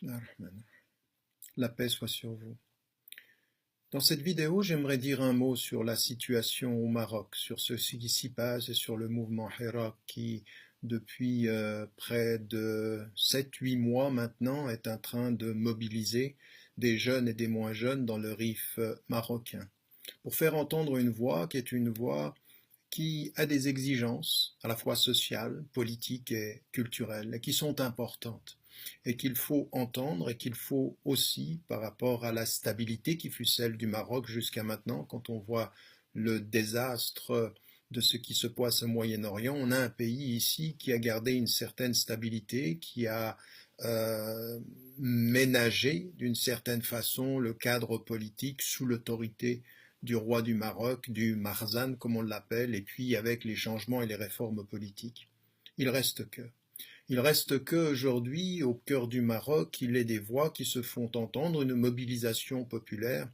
Amen. La paix soit sur vous. Dans cette vidéo, j'aimerais dire un mot sur la situation au Maroc, sur ce qui s'y passe et sur le mouvement Hirak qui, depuis près de 7-8 mois maintenant, est en train de mobiliser des jeunes et des moins jeunes dans le Rif marocain, pour faire entendre une voix qui est une voix qui a des exigences à la fois sociales, politiques et culturelles, et qui sont importantes, et qu'il faut entendre, et qu'il faut aussi, par rapport à la stabilité qui fut celle du Maroc jusqu'à maintenant, quand on voit le désastre de ce qui se passe au Moyen-Orient, on a un pays ici qui a gardé une certaine stabilité, qui a ménagé d'une certaine façon le cadre politique sous l'autorité du roi du Maroc, du Marzan comme on l'appelle, et puis avec les changements et les réformes politiques. Il reste que. Il reste qu'aujourd'hui, au cœur du Maroc, il y a des voix qui se font entendre, une mobilisation populaire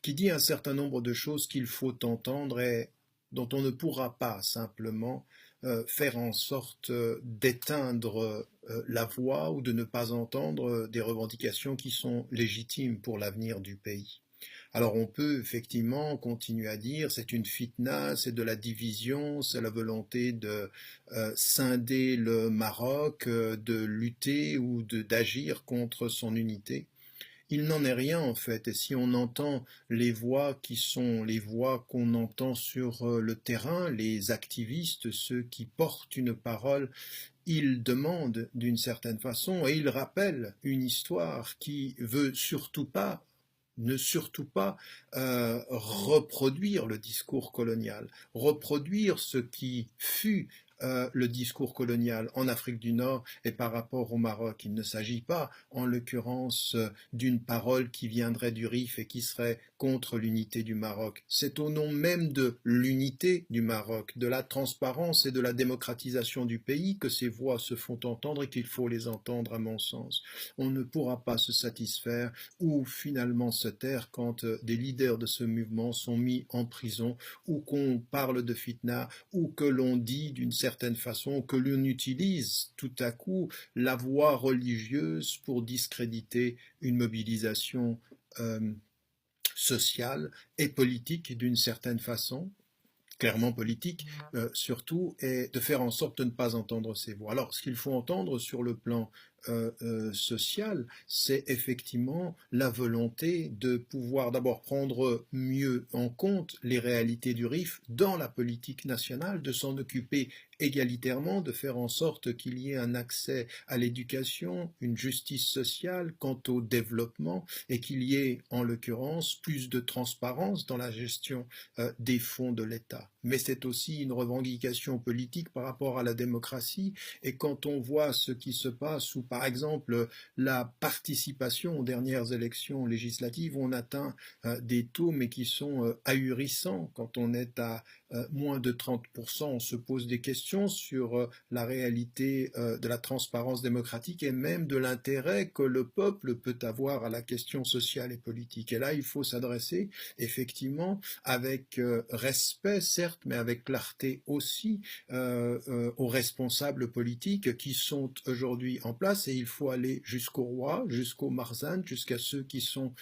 qui dit un certain nombre de choses qu'il faut entendre et dont on ne pourra pas simplement faire en sorte d'éteindre la voix ou de ne pas entendre des revendications qui sont légitimes pour l'avenir du pays. Alors on peut effectivement continuer à dire c'est une fitna, c'est de la division, c'est la volonté de scinder le Maroc, de lutter ou d'agir contre son unité. Il n'en est rien en fait, et si on entend les voix qui sont les voix qu'on entend sur le terrain, les activistes, ceux qui portent une parole, ils demandent d'une certaine façon et ils rappellent une histoire qui veut surtout pas ne surtout pas reproduire le discours colonial, reproduire ce qui fut le discours colonial en Afrique du Nord et par rapport au Maroc. Il ne s'agit pas, en l'occurrence, d'une parole qui viendrait du Rif et qui serait contre l'unité du Maroc. C'est au nom même de l'unité du Maroc, de la transparence et de la démocratisation du pays que ces voix se font entendre et qu'il faut les entendre à mon sens. On ne pourra pas se satisfaire ou finalement se taire quand des leaders de ce mouvement sont mis en prison ou qu'on parle de fitna ou que l'on dit d'une certaine façon que l'on utilise tout à coup la voie religieuse pour discréditer une mobilisation sociale et politique d'une certaine façon, clairement politique surtout, et de faire en sorte de ne pas entendre ces voix. Alors, ce qu'il faut entendre sur le plan social, c'est effectivement la volonté de pouvoir d'abord prendre mieux en compte les réalités du Rif dans la politique nationale, de s'en occuper égalitairement, de faire en sorte qu'il y ait un accès à l'éducation, une justice sociale quant au développement, et qu'il y ait en l'occurrence plus de transparence dans la gestion des fonds de l'État. Mais c'est aussi une revendication politique par rapport à la démocratie, et quand on voit ce qui se passe, ou par exemple la participation aux dernières élections législatives, on atteint des taux mais qui sont ahurissants. Quand on est à moins de 30%, on se pose des questions sur la réalité de la transparence démocratique et même de l'intérêt que le peuple peut avoir à la question sociale et politique. Et là, il faut s'adresser effectivement avec respect, certes, mais avec clarté aussi aux responsables politiques qui sont aujourd'hui en place, et il faut aller jusqu'au roi, jusqu'au Marzan, jusqu'à ceux qui sont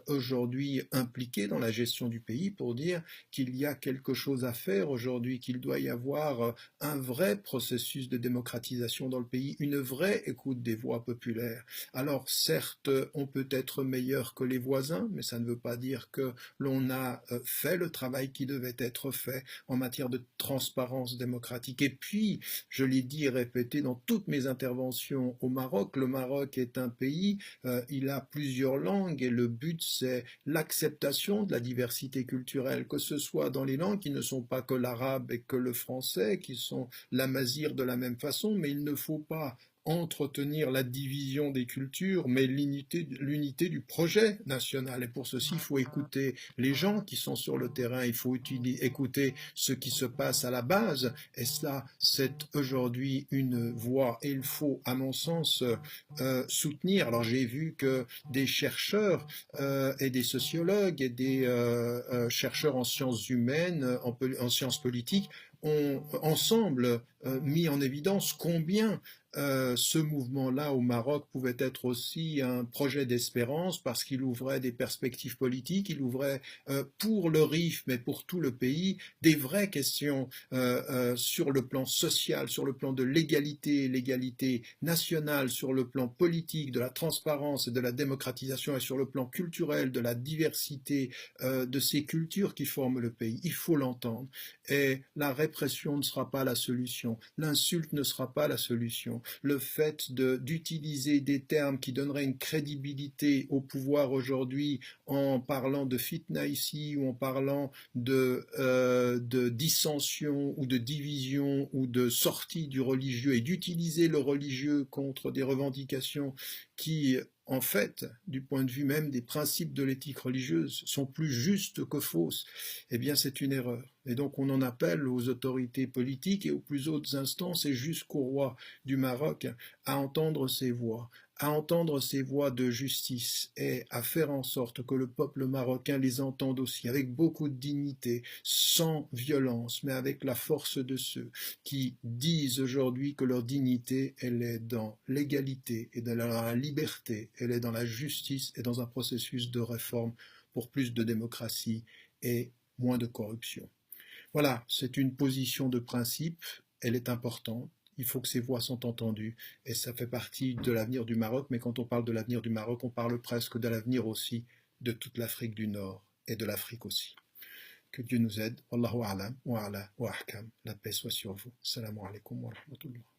aujourd'hui impliqués dans la gestion du pays pour dire qu'il y a quelque chose à faire aujourd'hui, qu'il doit y avoir un vrai processus de démocratisation dans le pays, une vraie écoute des voix populaires. Alors certes, on peut être meilleur que les voisins, mais ça ne veut pas dire que l'on a fait le travail qui devait être fait en matière de transparence démocratique. Et puis, je l'ai dit et répété dans toutes mes interventions au Maroc, le Maroc est un pays, il a plusieurs langues et le but c'est l'acceptation de la diversité culturelle, que ce soit dans les langues qui ne sont pas que l'arabe et que le français, qui sont l'amazigh de la même façon, mais il ne faut pas entretenir la division des cultures, mais l'unité du projet national. Et pour ceci, il faut écouter les gens qui sont sur le terrain, il faut écouter ce qui se passe à la base. Et cela, c'est aujourd'hui une voie. Et il faut, à mon sens, soutenir. Alors j'ai vu que des chercheurs et des sociologues et des chercheurs en sciences humaines, en sciences politiques, ont ensemble mis en évidence combien ce mouvement-là au Maroc pouvait être aussi un projet d'espérance parce qu'il ouvrait des perspectives politiques, il ouvrait pour le RIF, mais pour tout le pays, des vraies questions sur le plan social, sur le plan de l'égalité, l'égalité nationale, sur le plan politique, de la transparence et de la démocratisation, et sur le plan culturel, de la diversité de ces cultures qui forment le pays. Il faut l'entendre. Et la répression ne sera pas la solution, l'insulte ne sera pas la solution. Le fait d'utiliser des termes qui donneraient une crédibilité au pouvoir aujourd'hui en parlant de fitna ici ou en parlant de dissension ou de division ou de sortie du religieux et d'utiliser le religieux contre des revendications qui, en fait, du point de vue même des principes de l'éthique religieuse, sont plus justes que fausses, eh bien c'est une erreur. Et donc on en appelle aux autorités politiques et aux plus hautes instances et jusqu'au roi du Maroc à entendre ces voix de justice et à faire en sorte que le peuple marocain les entende aussi avec beaucoup de dignité, sans violence, mais avec la force de ceux qui disent aujourd'hui que leur dignité, elle est dans l'égalité et dans la liberté, elle est dans la justice et dans un processus de réforme pour plus de démocratie et moins de corruption. Voilà, c'est une position de principe, elle est importante. Il faut que ces voix soient entendues et ça fait partie de l'avenir du Maroc. Mais quand on parle de l'avenir du Maroc, on parle presque de l'avenir aussi de toute l'Afrique du Nord et de l'Afrique aussi. Que Dieu nous aide. Wallahu a'lam wa ala wa ahkam. La paix soit sur vous. Assalamu alaikum wa rahmatullah.